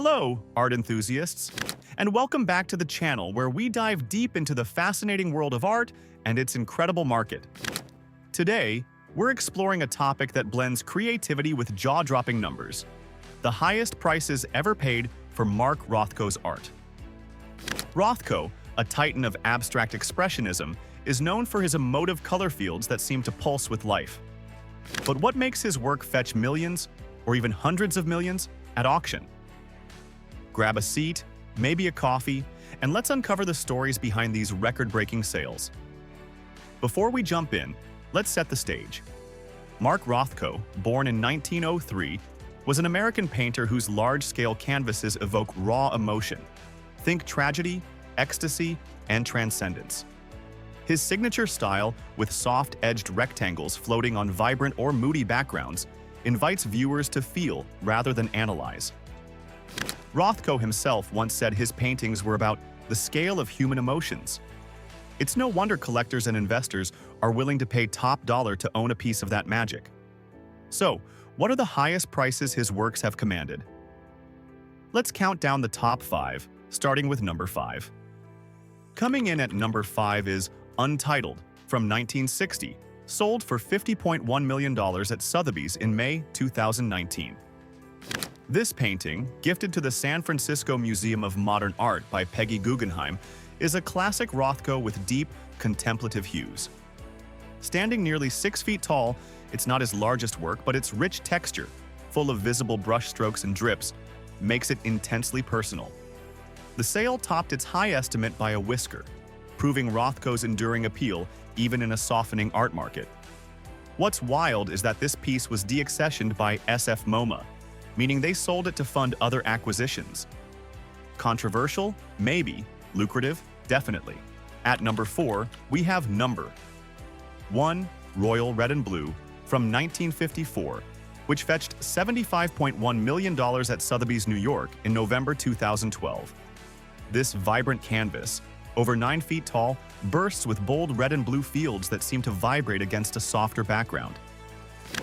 Hello, art enthusiasts, and welcome back to the channel where we dive deep into the fascinating world of art and its incredible market. Today, we're exploring a topic that blends creativity with jaw-dropping numbers: the highest prices ever paid for Mark Rothko's art. Rothko, a titan of abstract expressionism, is known for his emotive color fields that seem to pulse with life. But what makes his work fetch millions, or even hundreds of millions, at auction? Grab a seat, maybe a coffee, and let's uncover the stories behind these record-breaking sales. Before we jump in, let's set the stage. Mark Rothko, born in 1903, was an American painter whose large-scale canvases evoke raw emotion. Think tragedy, ecstasy, and transcendence. His signature style, with soft-edged rectangles floating on vibrant or moody backgrounds, invites viewers to feel rather than analyze. Rothko himself once said his paintings were about the scale of human emotions. It's no wonder collectors and investors are willing to pay top dollar to own a piece of that magic. So, what are the highest prices his works have commanded? Let's count down the top 5, starting with number 5. Coming in at number 5 is Untitled, from 1960, sold for $50.1 million at Sotheby's in May 2019. This painting, gifted to the San Francisco Museum of Modern Art by Peggy Guggenheim, is a classic Rothko with deep, contemplative hues. Standing nearly 6 feet tall, it's not his largest work, but its rich texture, full of visible brushstrokes and drips, makes it intensely personal. The sale topped its high estimate by a whisker, proving Rothko's enduring appeal even in a softening art market. What's wild is that this piece was deaccessioned by SF MoMA, meaning they sold it to fund other acquisitions. Controversial? Maybe. Lucrative? Definitely. At number 4, we have number 1, Royal Red and Blue, from 1954, which fetched $75.1 million at Sotheby's, New York in November 2012. This vibrant canvas, over 9 feet tall, bursts with bold red and blue fields that seem to vibrate against a softer background.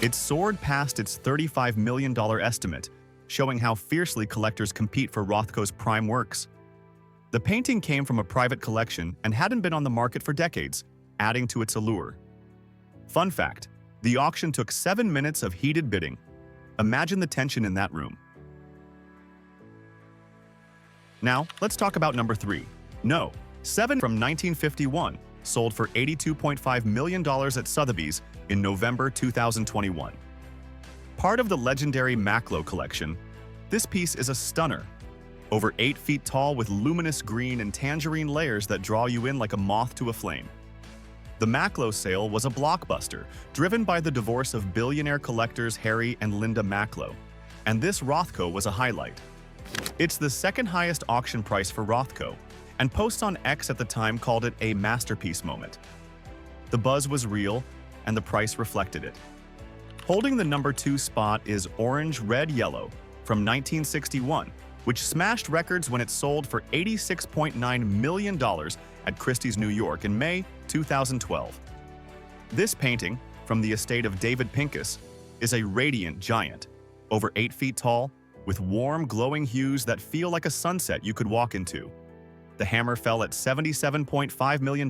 It soared past its $35 million estimate, showing how fiercely collectors compete for Rothko's prime works. The painting came from a private collection and hadn't been on the market for decades, adding to its allure. Fun fact, the auction took 7 minutes of heated bidding. Imagine the tension in that room. Now, let's talk about number 3. No. 7 from 1951, sold for $82.5 million at Sotheby's in November 2021. Part of the legendary Maklo collection, this piece is a stunner. Over 8 feet tall with luminous green and tangerine layers that draw you in like a moth to a flame. The Maklo sale was a blockbuster, driven by the divorce of billionaire collectors Harry and Linda Maklo, and this Rothko was a highlight. It's the second highest auction price for Rothko, and posts on X at the time called it a masterpiece moment. The buzz was real, and the price reflected it. Holding the number 2 spot is Orange Red Yellow from 1961, which smashed records when it sold for $86.9 million at Christie's, New York in May 2012. This painting, from the estate of David Pincus, is a radiant giant, over 8 feet tall, with warm, glowing hues that feel like a sunset you could walk into. The hammer fell at $77.5 million,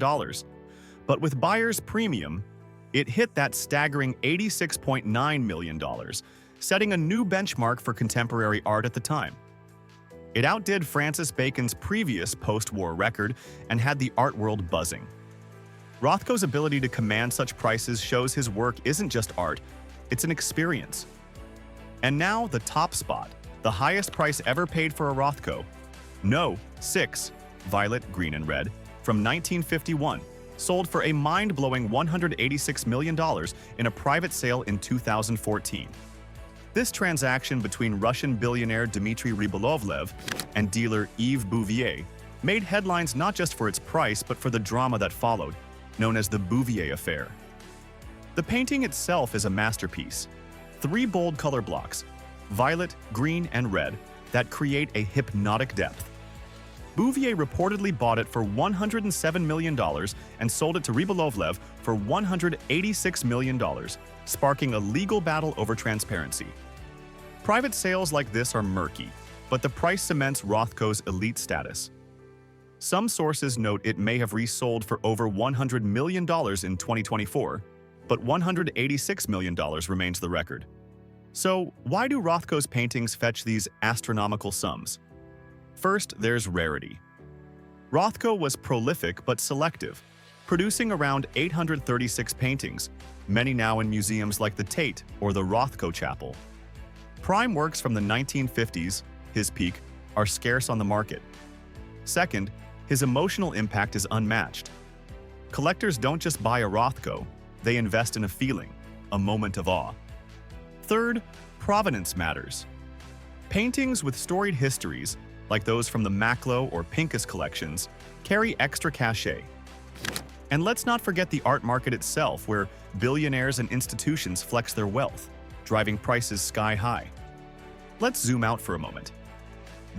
but with buyer's premium, it hit that staggering $86.9 million, setting a new benchmark for contemporary art at the time. It outdid Francis Bacon's previous post-war record and had the art world buzzing. Rothko's ability to command such prices shows his work isn't just art, it's an experience. And now the top spot, the highest price ever paid for a Rothko. No. 6, Violet, Green and Red, from 1951, sold for a mind-blowing $186 million in a private sale in 2014. This transaction between Russian billionaire Dmitry Rybolovlev and dealer Yves Bouvier made headlines not just for its price but for the drama that followed, known as the Bouvier Affair. The painting itself is a masterpiece. 3 bold color blocks, violet, green, and red, that create a hypnotic depth. Bouvier reportedly bought it for $107 million and sold it to Rybolovlev for $186 million, sparking a legal battle over transparency. Private sales like this are murky. but the price cements Rothko's elite status. Some sources note it may have resold for over $100 million in 2024, but $186 million remains the record. So, why do Rothko's paintings fetch these astronomical sums? First, there's rarity. Rothko was prolific but selective, producing around 836 paintings, many now in museums like the Tate or the Rothko Chapel. Prime works from the 1950s, his peak, are scarce on the market. Second, his emotional impact is unmatched. Collectors don't just buy a Rothko, they invest in a feeling, a moment of awe. Third, provenance matters. Paintings with storied histories, like those from the Maklow or Pincus collections, carry extra cachet. And let's not forget the art market itself, where billionaires and institutions flex their wealth, driving prices sky high. Let's zoom out for a moment.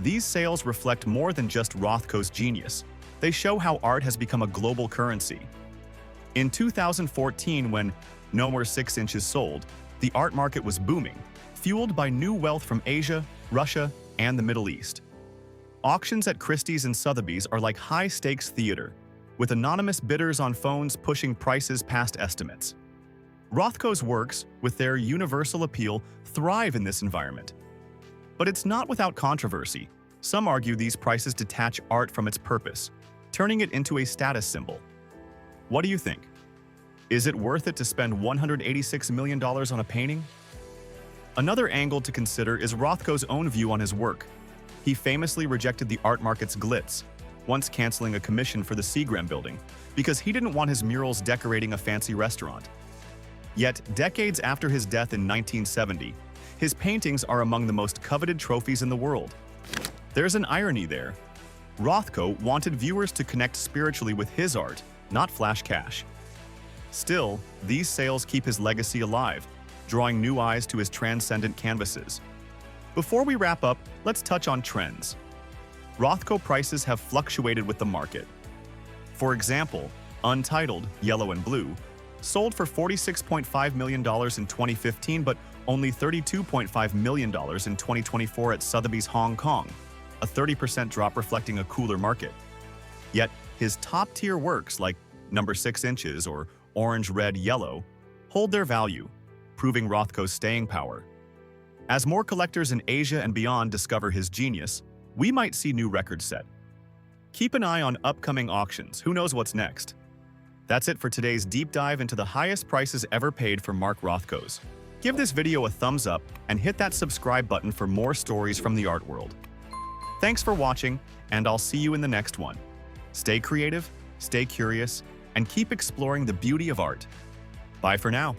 These sales reflect more than just Rothko's genius. They show how art has become a global currency. In 2014, when No More 6 Inches sold, the art market was booming, fueled by new wealth from Asia, Russia, and the Middle East. Auctions at Christie's and Sotheby's are like high-stakes theater, with anonymous bidders on phones pushing prices past estimates. Rothko's works, with their universal appeal, thrive in this environment. But it's not without controversy. Some argue these prices detach art from its purpose, turning it into a status symbol. What do you think? Is it worth it to spend $186 million on a painting? Another angle to consider is Rothko's own view on his work. He famously rejected the art market's glitz, once canceling a commission for the Seagram building because he didn't want his murals decorating a fancy restaurant. Yet, decades after his death in 1970, his paintings are among the most coveted trophies in the world. There's an irony there. Rothko wanted viewers to connect spiritually with his art, not flash cash. Still, these sales keep his legacy alive, drawing new eyes to his transcendent canvases. Before we wrap up, let's touch on trends. Rothko prices have fluctuated with the market. For example, Untitled, Yellow and Blue, sold for $46.5 million in 2015 but only $32.5 million in 2024 at Sotheby's Hong Kong, a 30% drop reflecting a cooler market. Yet, his top-tier works like No. 6 Inches or Orange, Red, Yellow hold their value, proving Rothko's staying power. As more collectors in Asia and beyond discover his genius, we might see new records set. Keep an eye on upcoming auctions. Who knows what's next? That's it for today's deep dive into the highest prices ever paid for Mark Rothko's. Give this video a thumbs up and hit that subscribe button for more stories from the art world. Thanks for watching, and I'll see you in the next one. Stay creative, stay curious, and keep exploring the beauty of art. Bye for now.